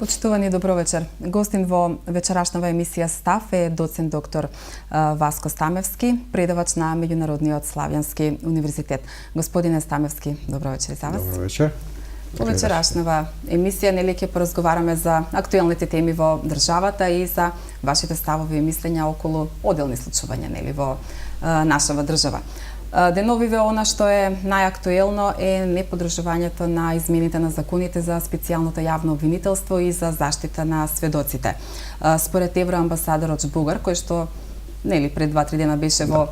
Почитувани, добро вечер. Гостин во вечерашнава емисија Став е доцент доктор Васко Стамевски, предавач на Меѓународниот Славјански универзитет. Господине Стамевски, добро вечер за вас. Добро вечер. Во вечерашнава емисија нели ќе поразговараме за актуелните теми во државата и за вашите ставови и мислења околу оделни случувања нели во нашава држава. Деновиве она што е најактуелно е неподржувањето на измените на законите за специјалното јавно обвинителство и за заштита на сведоците. Според евроамбасадорот Бугар, кој што нели пред 2-3 дена беше во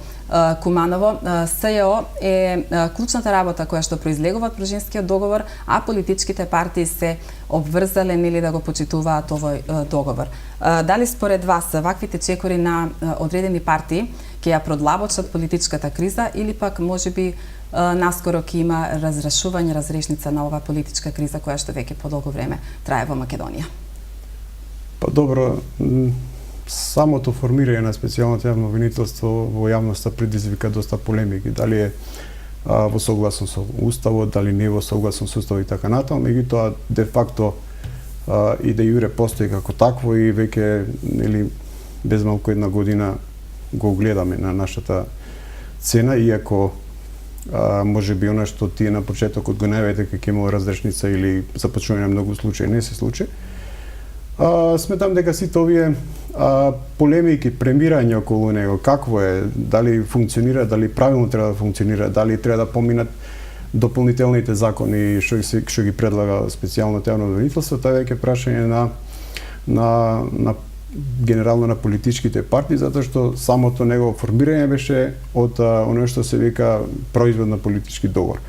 Куманово, СЈО е клучната работа која што произлегува од Пружинскиот договор, а политичките партии се обврзале нели да го почитуваат овој договор. Дали според вас ваквите чекори на одредени партии ќе ја продлабочат политичката криза или пак можеби наскоро ќе има разрешување, разрешница на оваа политичка криза која што веќе подолго време трае во Македонија? Па добро, самото формирање на специјалното јавно обвинителство во јавноста предизвика доста полемики, дали е во согласно со уставот, дали не е во согласно со уставот и така натаму, меѓутоа де факто и де јуре постои како такво и веќе нели без малку една година го гледаме на нашата цена, иако може би она што тие на почетокот го најавите дека ќе има разрешница или започнување на многу случаи не се случи. Сметам дека сите овие полемики, премирање околу него, какво е, дали функционира, дали правилно треба да функционира, дали треба да поминат дополнителните закони што ги предлага специјалното јавно обвинителство, тоа е веќе прашање на генерално на политичките партии, затоа што самото негово формирање беше од оно што се вика производ на политички договор.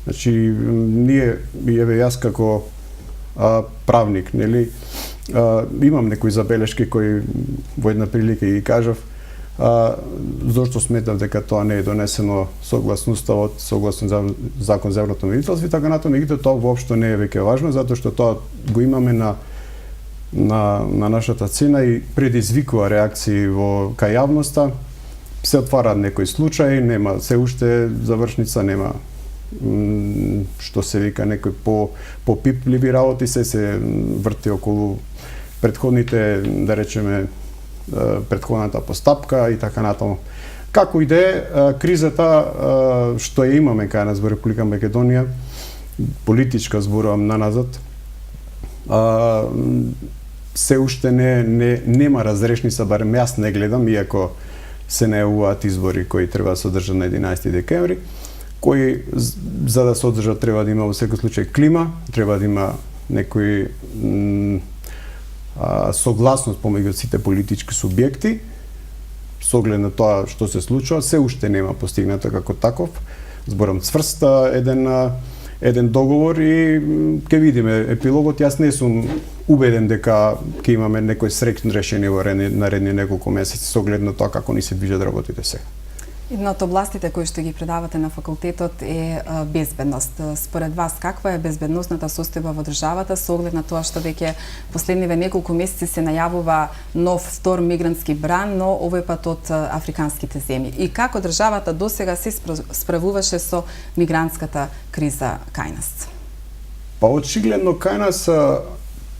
Значи, ние, еве јас како правник, нели, имам некои забелешки кои во една прилика ги кажав, зошто сметав дека тоа не е донесено согласно уставот, согласно закон за јавното обвинителство и така натаму, меѓутоа тоа воопшто не е веќе важно, затоа што тоа го имаме на нашата цена и предизвикува реакции кај јавноста. Се отвараат некои случаи, нема се уште завршница, нема што се вика некои попипливи работи, се врти околу претходните, да речеме, претходната постапка и така натаму. Како и да е, кризата што ја имаме кај нас во Република Македонија, политичка зборувам наназад, се уште нема разрешница, барем јас не гледам, иако се најавуваат избори кои треба да се одржат на 11 декември, кои за да се одржат треба да има во секој случај клима, треба да има некои согласност помеѓу сите политички субјекти, со оглед на тоа што се случува, се уште нема постигнато како таков. Зборам цврст еден договор и ќе видиме епилогот. Јас не сум убеден дека ќе имаме некој среќно решение во наредни неколку месеци со оглед на тоа како ни се движат работите сега. Една од областите кои што ги предавате на факултетот е безбедност. Според вас, каква е безбедносната состојба во државата со оглед на тоа што веќе последниве неколку месеци се најавува нов втор мигрантски бран, но овој пат од африканските земји? И како државата досега се справуваше со мигрантската криза кај нас? Па очигледно кај нас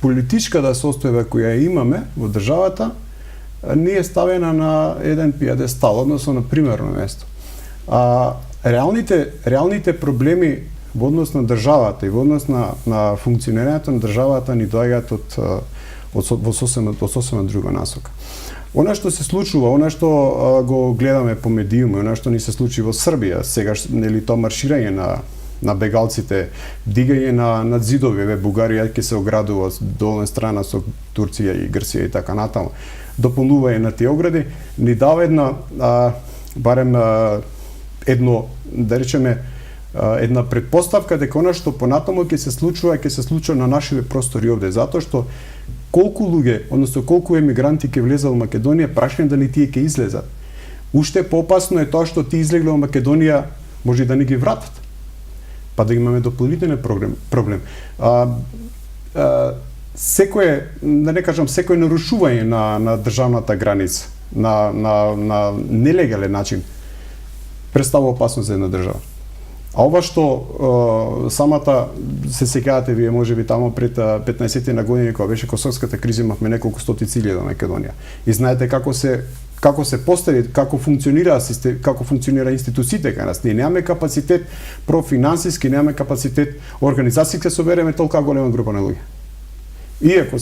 политичката состојба која имаме во државата не е ставена на еден пиедестал, односно на примерно место. Реалните проблеми во однос на државата и во однос на функционирањето на државата ни доаѓаат во сосема друга насока. Она што се случува, она што го гледаме по медиуми, она што ни се случи во Србија, сега нели тоа марширање на бегалците, дигање на зидови, Бугарија ќе се оградува долна страна со Турција и Грција и така натаму. Дополнување на тие огради ни дава барем едно, да речеме, една предпоставка дека она што понатаму ќе се случува на нашите простори овде, затоа што колку луѓе, односно колку емигранти ќе влезат во Македонија, прашање дали тие ќе излезат. Уште поопасно е тоа што тие излегле во Македонија може да не ги вратат, па да имаме дополнителен проблем. Секое, да не кажам, секое нарушување на државната граница на нелегален начин представува опасност за една држава. А ова што самата се сеќавате вие можеби таму пред 15 на години кога беше косовската криза, имавме неколку стоти циљеви во Македонија. И знаете како се постави, како функционира институциите кај нас. Ние немаме капацитет профинансиски, немаме капацитет организацијски да собереме толка голема група на луѓе. Иако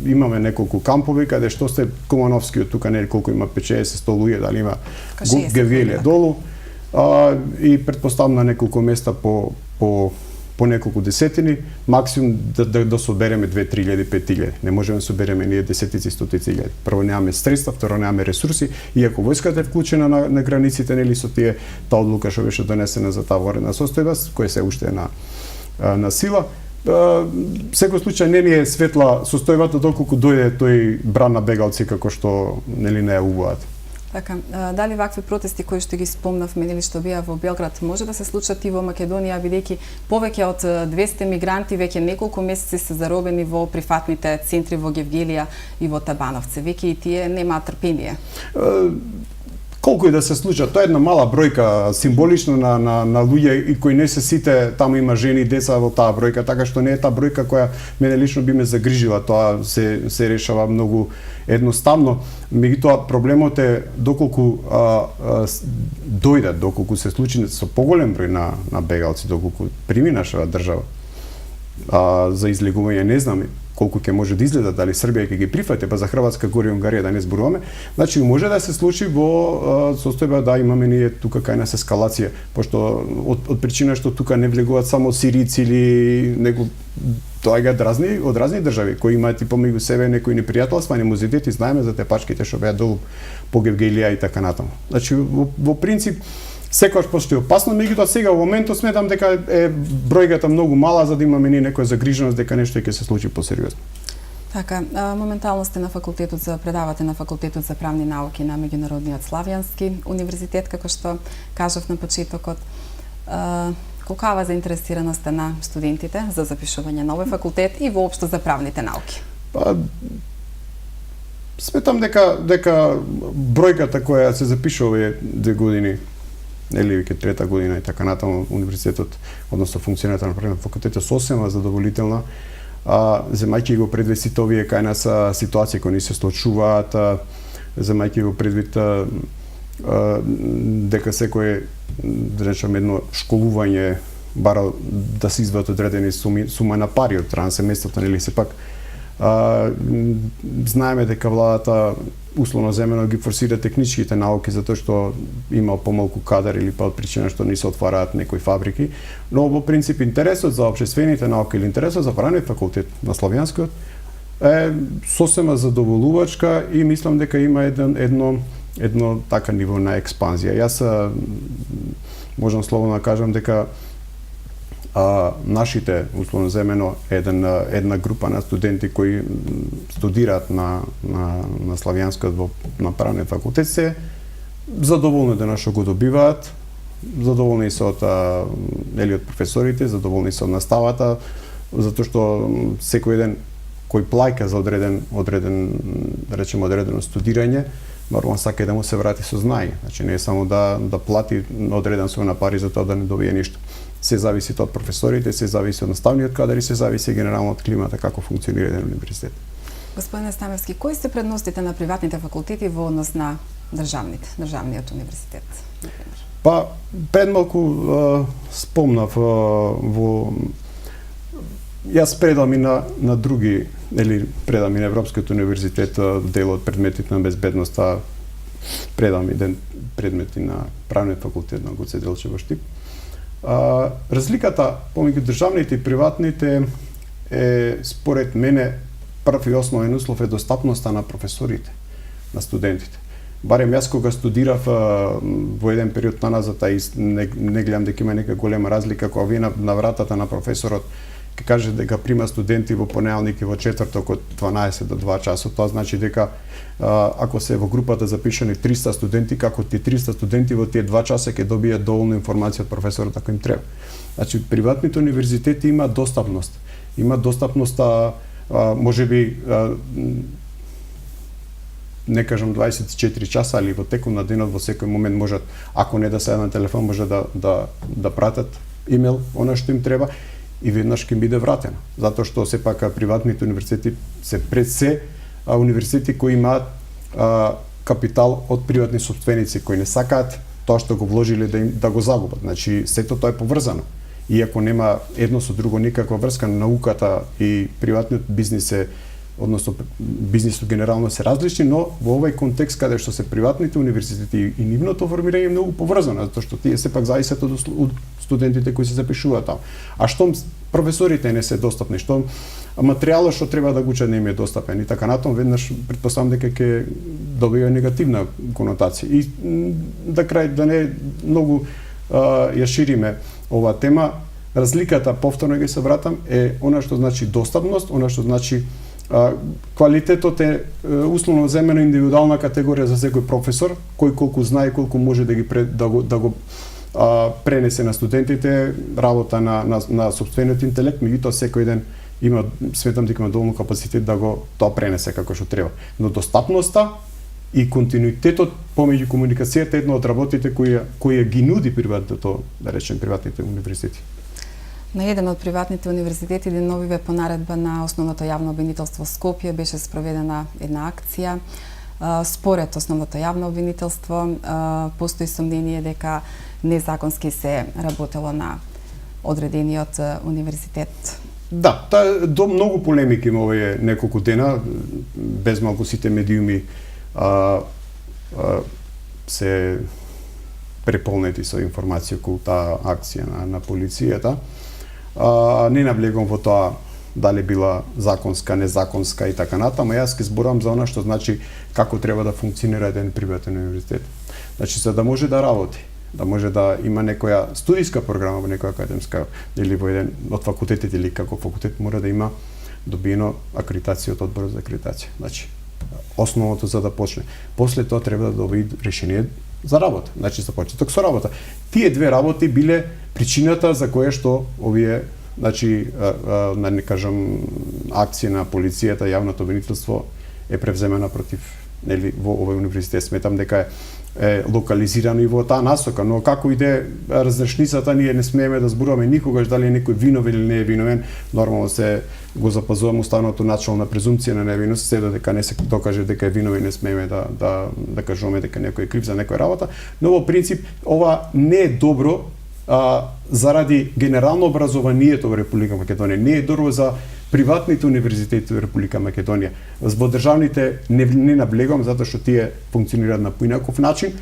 имаме неколку кампови каде што сте Кумановски од тука не колку има 50-100 луѓе, дали има Гевелија долу. И претпоставам на неколку места по неколку десетини, максимум да собереме 2-3 000, 5 000. Не можеме да собереме ние десетици, стотици илјади. Прво немаме средства, второ немаме ресурси, иако војската е вклучена на границите, нели со таа одлука што беше донесена за таа военна состојба, која се уште на сила. Секој случај не ни е светла состојбата доколку дојде тој бран на бегалци како што нели не јавуваат. Така, дали вакви протести кои што ги спомнавме или што беа во Белград може да се случат и во Македонија, бидејќи повеќе од 200 мигранти веќе неколку месеци се заробени во прифатните центри во Гевгелија и во Табановце. Веќе и тие немаат трпение. Колку и да се случат, тоа е една мала бројка символична на луѓе и кои не се сите, таму има жени и деца во таа бројка, така што не е таа бројка која мене лично би ме загрижила, тоа се решава многу едноставно. Меѓутоа проблемот е доколку дојдат, доколку се случи со поголем број на бегалци, доколку прими нашава држава за излегување, не знам колку ќе може да изгледа, дали Србија ќе ги прифати, па за Хрватска, Гори и Унгарија да не зборуваме. Значи може да се случи во состојба да имаме ние тука кај нас ескалација, пошто од причина што тука не влегуваат само сирици или него доаѓаат од разни држави кои имаат и помеѓу себе некои непријателства, анимозитети, знаеме за тепачките што беа долу по Гевгелија и така натаму. Значи во принцип секогаш постои опасно, меѓутоа сега во моментот сметам дека е бројката многу мала за да имаме ние некоја загриженост дека нешто ќе се случи посериозно. Така, моментално сте на предавате на факултетот за правни науки на Меѓународниот Славјански универзитет, како што кажав на почетокот. Колкава заинтересираноста на студентите за запишување на овој факултет и воопшто за правните науки? Сметам дека бројката која се запишува овие 2 години или веќе 3-та година и така натаму универзитетот, односно функционерата на правниот факултет е сосема задоволителна, земајќи го предвид сите овие кај нас ситуации кои ни се случуваат, земајќи го предвид дека секој, да речем, едно школување бара да се извадат одредени сума на пари од страна семејството, нели сепак знаеме дека владата условно земено ги форсира техничките науки затоа што има помалку кадар или па од причина што не се отвараат некои фабрики, но во принцип интересот за општествените науки или интересот за правниот факултет на Славјанскиот е сосема задоволувачка и мислам дека има едно така ниво на експанзија. Јас можам слободно да кажам дека нашите, условно земено, една група на студенти кои студираат на Славјанскиот на правниот факултет се задоволни да што го добиваат, задоволни се од професорите, задоволни се од наставата, затоа што секој ден кој плаќа за одредено студирање, нормално сака да му се врати со знаење. Значи не е само да плати одреден сум на пари за тоа да не добие ништо. Се зависи од професорите, се зависи од наставниот кадар и се зависи генерално од климата како функционира еден универзитет. Господине Стамевски, кои се предностите на приватните факултети во однос на државниот универзитет? Пред малку спомнав јас предам и на други, или предам и на Европскиот универзитет дел од предметите на безбедноста, предам и предмети на правниот факултет на Гоце Делчев во Штип. Разликата помеѓу државните и приватните е, според мене, прв и основен услов е достапноста на професорите, на студентите. Барем јас кога студирав во еден период назад, и не гледам дека има нека голема разлика, кога вие на вратата на професорот ќе каже дека прима студенти во понеделник и во четврток од 12 до 2 часот, тоа значи дека ако се во групата запишани 300 студенти, како тие 300 студенти во тие 2 часа ќе добијат доволно информација од професорот ако им треба. Значи приватните универзитети има достапност. Има достапност, можеби не кажам 24 часа, али во текот на денот во секој момент можат, ако не да седат на телефон, може да пратат имейл, она што им треба и веднаш ќе им биде вратено. Затоа што сепак приватните универзитети се пред се универзитети кои имаат капитал од приватни собственици кои не сакаат тоа што го вложиле да го загубат. Значи сето тоа е поврзано. Иако нема едно со друго никаква врска, науката и приватниот бизнис односно бизнисот генерално се различни, но во овој контекст каде што се приватните универзитети и нивното формирање е многу поврзано, затоа што тие сепак зависат од студентите кои се запишуваат таму. А штом професорите не се достапни, штом материјалот што треба да го учат не им е достапен и така натаму, веднаш претпоставам дека ќе добива негативна конотација. И да не многу ја шириме оваа тема, разликата, повторно ќе се вратам, е она што значи достапност, она што значи квалитетот е условно земено индивидуална категорија за секој професор, кој колку знае, колку може да го пренесе на студентите, работа на сопствениот интелект, меѓутоа секој ден сметам дека има доволно капацитет да го тоа пренесе како што треба. Но достапноста и континуитетот помеѓу комуникацијата е една од работите која ги нуди приватното, да речем, приватните универзитети. На еден од приватните универзитети деновиве по наредба на Основното јавно обвинителство Скопје беше спроведена една акција. Според Основното јавно обвинителство постои сомнение дека незаконски се работело на одредениот универзитет. Да, до многу полемики има овие неколку дена, без малку сите медиуми се преполнети со информација околу таа акција на полицијата. Не навлегувам во тоа дали била законска, незаконска и така натаму, јас ќе зборам за она што значи како треба да функционира еден приватен универзитет. Значи, за да може да работи, да може да има некоја студиска програма во некоја академска или во еден од факултетите или како факултет мора да има добиено акредитација од одборот за акредитација. Значи, основното за да почне. После тоа треба да добие решение за работа, значи за почеток со работа. Тие две работи биле причината за која што овие, значи, не кажам, акција на полицијата, јавното обвинителство е превземена против, нели, во овој универзитет. Сметам дека е локализирано и во таа насока, но како иде разрешницата, ние не смееме да зборуваме никогаш дали е некој виновен или не е виновен. Нормално се го запазуваме уставното начало на презумпција на невиност, се додека не се докаже дека е виновен, не смееме да кажуваме дека некој е крив за некоја работа, но во принцип ова не е добро заради генерално образованието во Република Македонија, не е добро за приватните универзитети во Република Македонија. Во државните не наблегувам затоа што тие функционираат на поинаков начин.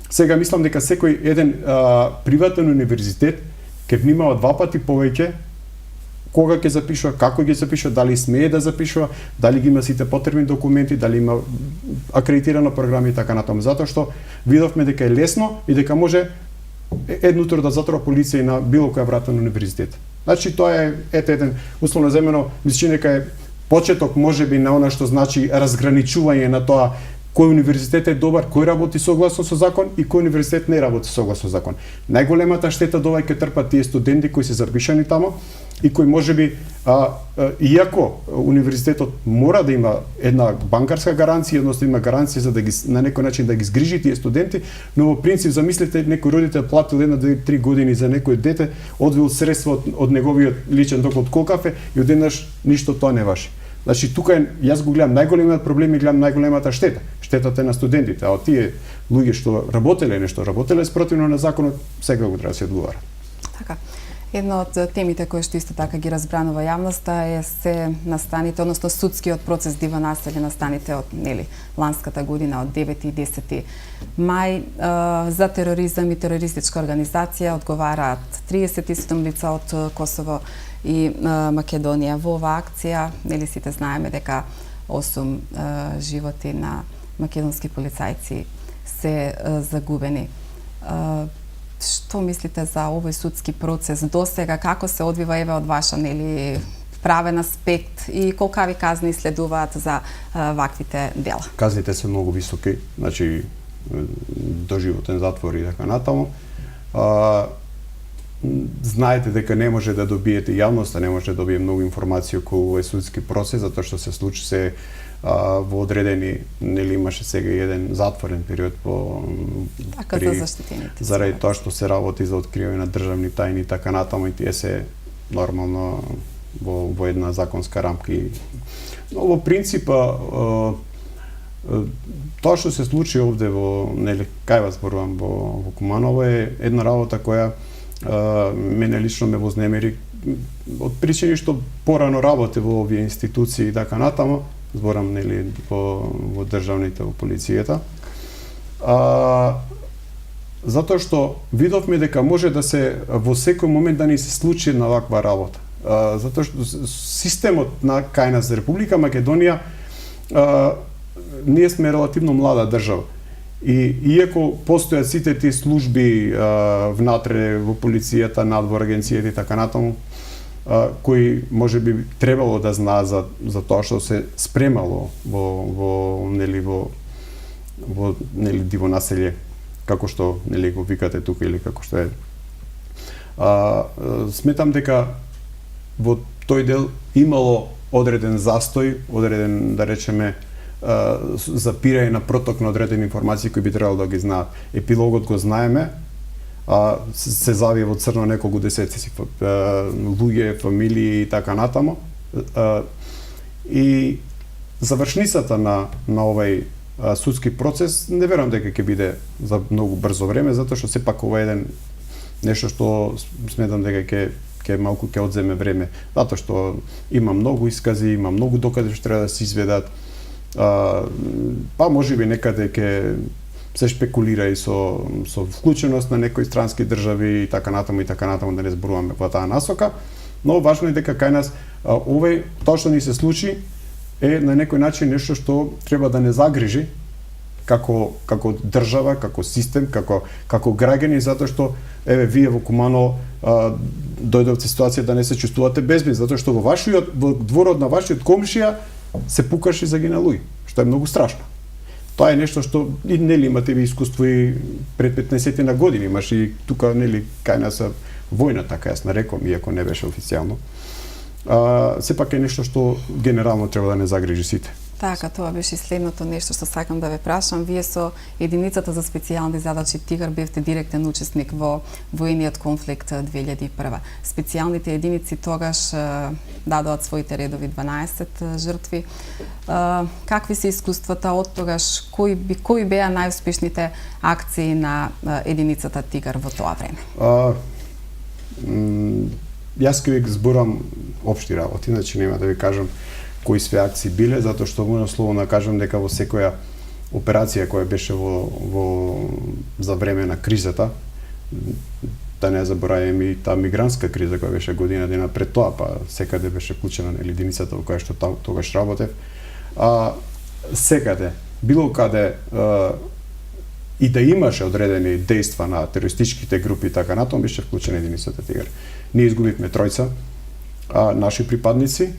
Сега мислам дека секој еден приватен универзитет ќе внимава два пати повеќе кога ќе запишува, како ќе запишува, дали смее да запишува, дали ги има сите потребни документи, дали има акредитирана програма и така натаму. Затоа што видовме дека е лесно и дека може еднутро да затвора полиција на било која врата на универзитет. Значи тоа е еден условно земено, мислам дека е почеток можеби на она што значи разграничување на тоа кој универзитет е добар, кој работи согласно со закон и кој универзитет не работи согласно со закон. Најголемата штета до овај ќе трпат тие студенти кои се запишани таму и кои можеби иако универзитетот мора да има една банкарска гаранција, односно има гаранција за да ги на некој начин да ги згрижи тие студенти, но во принцип замислете некој родител платил 1-2-3 години за некој дете, одвил средства од неговиот личен доход колкафе и одеднаш ништо тоа не важи. Значи тука јас го гледам најголемиот проблем и гледам најголемата штета. Штетата е на студентите, а од тие луѓе што работеле спротивно на законот, сега го треба да се одговара. Така. Една од темите кои што исто така ги разбранува јавноста е се настаните, односно судскиот процес дива населе настаните од ланската година од 9 и 10 мај за тероризам и терористичка организација одговараат 37 лица од Косово и Македонија. Во оваа акција, сите знаеме дека 8 животи на македонски полицајци се загубени. Што мислите за овој судски процес досега, како се одвива од ваша правен аспект и колкави казни следуваат за ваквите дела? Казните се многу високи, значи доживотен затвор и така натаму. знаете дека не може да добиете, јавноста не може да добие многу информација околу овој судски процес, затоа што се случи се во одредени, нели имаше сега еден затворен период по Така за заштитените. заради тоа што се работи за откривање на државни тајни и така натаму, и тие се нормално во една законска рамка. Но во принципа тоа што се случи овде во, нели, кај вас зборувам, во Куманово е една работа која мене лично ме вознемери од причини што порано работи во овие институции и така натаму, зборам, нели, во државните, во полицијата. Затоа што видовме дека може да се во секој момент да ни се случи една ваква работа. Затоа што системот на кај нас Република Македонија, ние сме релативно млада држава. И иако постојат сите тие служби внатре во полицијата, надвор агенцијата и така натаму, кои може би требало да знаат за тоа што се спремало во диво населје, како што, нели, го викате тука или како што е. Сметам дека во тој дел имало одреден застој, одреден, да речеме, запирање на проток на одредени информации кои би требало да ги знаат. Епилогот го знаеме, се завие во црно неколку десетици луѓе, фамилии и така натаму. И завршницата на овој судски процес не верувам дека ќе биде за многу брзо време, затоа што сепак ова е еден нешто што сметам дека ќе малку ќе одземе време, затоа што има многу искази, има многу докази што треба да се изведат. Па можеби некаде ќе се шпекулира и со вклученост на некои странски држави и така натаму, да не зборуваме во таа насока, но важно е дека кај нас тоа што ни се случи е на некој начин нешто што треба да не загрижи како држава, како систем, како граѓани, затоа што вие во Куманово дојдовте ситуација да не се чувствувате безбедни, затоа што во дворот на вашиот комшија се пукаше загиналуи, што е многу страшно. Тоа е нешто што нели имате ви искуство и пред 15 на години, имаш и тука, нели, кај нас војна, така јас нареком, иако не беше официјално. Сепак е нешто што генерално треба да не загрижи сите. Така, тоа беше следното нешто што сакам да ве прашам. Вие со единицата за специјални задачи Тигар бевте директен учесник во војниот конфликт 2001. Специјалните единици тогаш дадоа своите редови 12 жртви. Какви се искуствата од тогаш? Кои беа најуспешните акции на единицата Тигар во тоа време? Јас ќе ви зборам општи работи, значи нема да ви кажам кои све акции биле, затоа што во слово кажам дека во секоја операција која беше за време на кризата, да не забораваме и таа мигрантска криза која беше година дена пред тоа, па секаде беше вклучена единицата во која што тогаш работев. Секаде, било каде и да имаше одредени дејства на терористичките групи и така натаму, беше вклучена единицата Тигар. Ние изгубивме тројца наши припадници,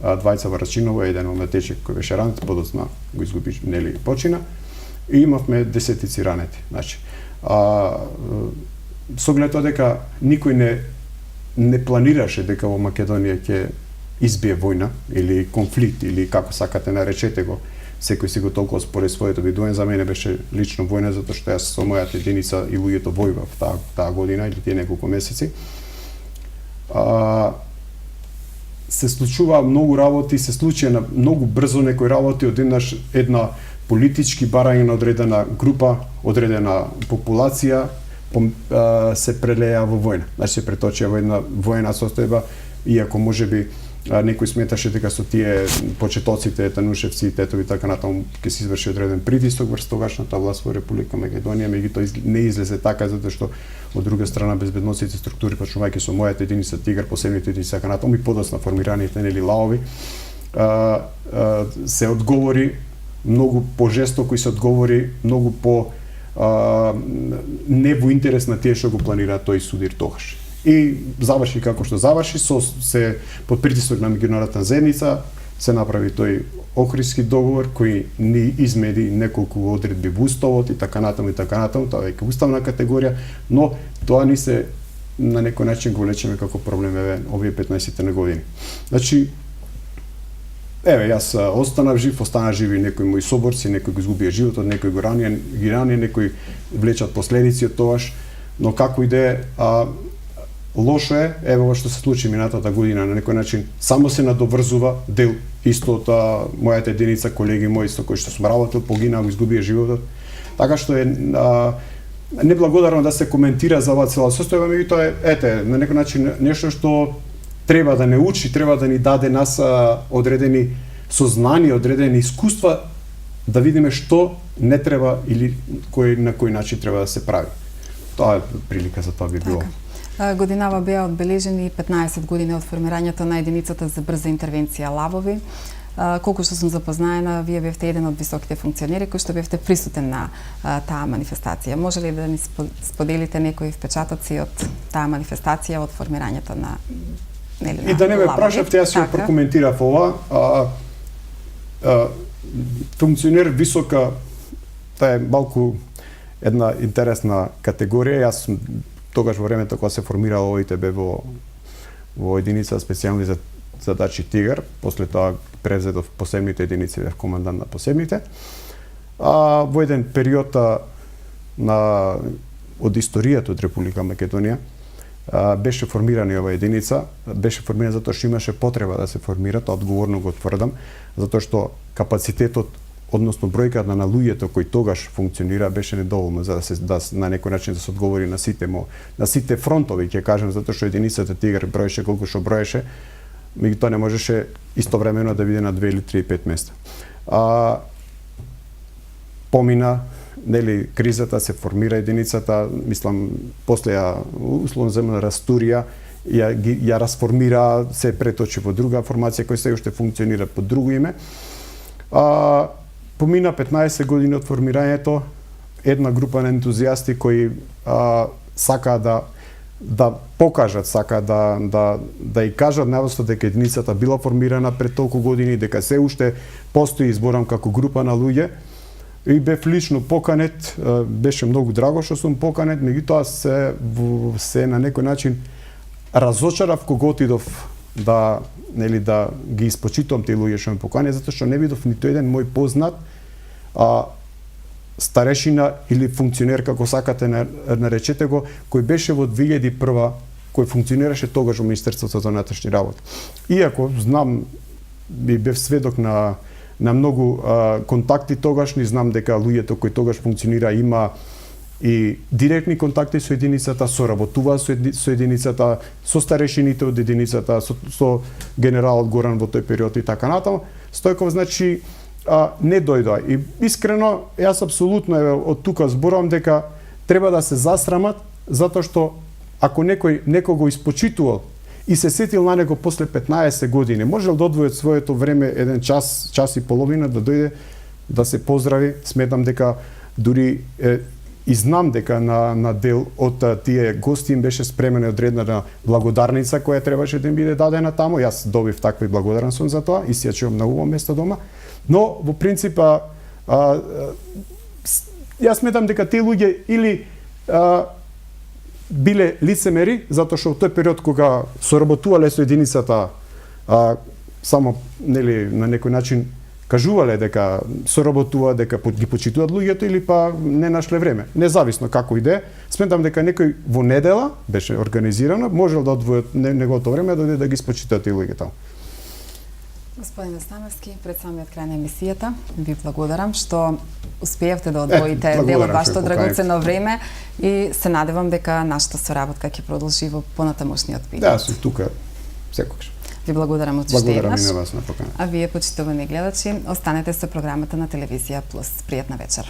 двајца во Рачиново, еден моментечек кој беше ранет, подоцна го изгуби, нели, почина, и имавме десетици ранети. Значи, со оглед тоа дека никој не планираше дека во Македонија ќе избие војна или конфликт или како сакате наречете го, секој си го толкова според своето видување. За мене беше лично војна, затоа што јас со мојата единица и луѓето војував таа година или тие неколку месеци. Се случува многу работи, се случија многу брзо некои работи, одеднаш една политички барање на одредена група, одредена популација се прелеја во војна. Значи се преточија во една војна состојба, иако можеби некој сметаше дека со тие почетоците, Танушевци, Тетови и така натаму ќе се изврши одреден притисок врз тогашната власт во Република Македонија, меѓутоа не излезе така, затоа што од друга страна безбедносните структури, почнувајќи со мојата единица Тигар, посебните единици така натаму и подоцна формираните, нели, лаови, се одговори многу пожестоко и се одговори многу по не во интерес на тие што го планираат тој судир тогаш. И заврши како што заврши, се под притисок на меѓународната заедница се направи тој Охридски договор кој ни измени неколку одредби во уставот и така натаму, тоа е уставна категорија, но тоа ни се на некој начин го лечиме како проблем овие 15 на години. Значи, јас останав жив, остана живи некои мои соборци, некои го изгубија животот, некои ги рани, некои влечат последици од тоаш, но како и да е, лошо е, ова што се случи минатата година, на некој начин само се надоврзува дел исто од мојата единица, колеги мои со кои што сум работел, погинаа, го изгубија животот. Така што е неблагодарно да се коментира за ова цела состојба, меѓутоа е, на некој начин нешто што треба да не учи, треба да ни даде нас одредени сознанија, одредени искуства, да видиме што не треба или на кој начин треба да се прави. Тоа е прилика за тоа би било. Годинава беа одбележени 15 години од формирањето на единицата за брза интервенција Лабови. Колку што сум запознаена, вие бевте еден од високите функционери кои што бевте присутен на таа манифестација. Може ли да ни споделите некои впечатоци од таа манифестација од формирањето на И да не ме прашавте, јас ја прокоментирав ова. Функционер висока, таа е малку една интересна категорија. Јас тогаш во времето кога се формирало ОИТБ во единица специјални задачи Тигар, после тоа превзедов посебните единици, бев командант на посебните. Во еден период од историјата од Република Македонија беше формирана ова единица, беше формирана затоа што имаше потреба да се формира, тоа одговорно го тврдам, затоа што капацитетот, односно бројката на луѓето кои тогаш функционира беше недоволно за да на некој начин да се одговори на сите фронтови, ќе кажам, затоа што единицата Тигар броеше колку што броеше, меѓутоа не можеше истовремено да биде на 2 или 3 5 места. Помина, нели, кризата, се формира единицата, мислам, после условно земна растурија, ја расформира, се преточи во друга формација која се уште функционира под друго име. Помина 15 години од формирањето, една група на ентузијасти кои сакаа да покажат, да и кажат навоста дека единицата била формирана пред толку години, дека се уште постои, изборам како група на луѓе. И бев лично поканет, беше многу драго што сум поканет, меѓутоа се на некој начин разочарав кога отидов да ги испочитувам тие луѓе што ме покани, затоа што не видов ниту еден мој познат старешина или функционер, како сакате наречете го, кој беше во 2001, кој функционираше тогаш во Министерството за внатрешни работи. Иако знам и бев сведок на многу контакти тогашни, знам дека луѓето кои тогаш функционира има и директни контакти со единицата, соработува со единицата, со старешините од единицата, со генералот Горан во тој период и така натаму. Стојков, значи, не дојдоа. И искрено, јас апсолутно од тука зборувам дека треба да се засрамат, затоа што ако некој го испочитувал и се сетил на него после 15 години, можел да одвои своето време еден час и половина да дојде да се поздрави. Сметам дека дури и знам дека на дел од тие гости им беше спремена одредена благодарница која требаше да им биде дадена таму. Јас добив таква и благодарен сум за тоа и си ја чувам на убаво место дома. Но во принцип јас сметам дека тие луѓе или биле лицемери, затоа што во тој период кога соработувале со единицата, само нели на некој начин кажувале дека соработува, дека ги почитуваат луѓето или па не нашле време. Независно како иде, сметам дека некој во недела беше организирано, можел да одвои неговото време да ги спочитаат тие луѓе таму. Господин Станевски, пред самиот крај на емисијата, ви благодарам што успеевте да одвоите дел од вашето драгоценно време и се надевам дека нашата соработка ќе продолжи во понатамошниот период. Да, сум тука секогаш. Ви благодарам уште еднаш. Благодарам и на вас на покана. А вие, почитувани гледачи, останете со програмата на Телевизија Плюс. Пријатна вечер.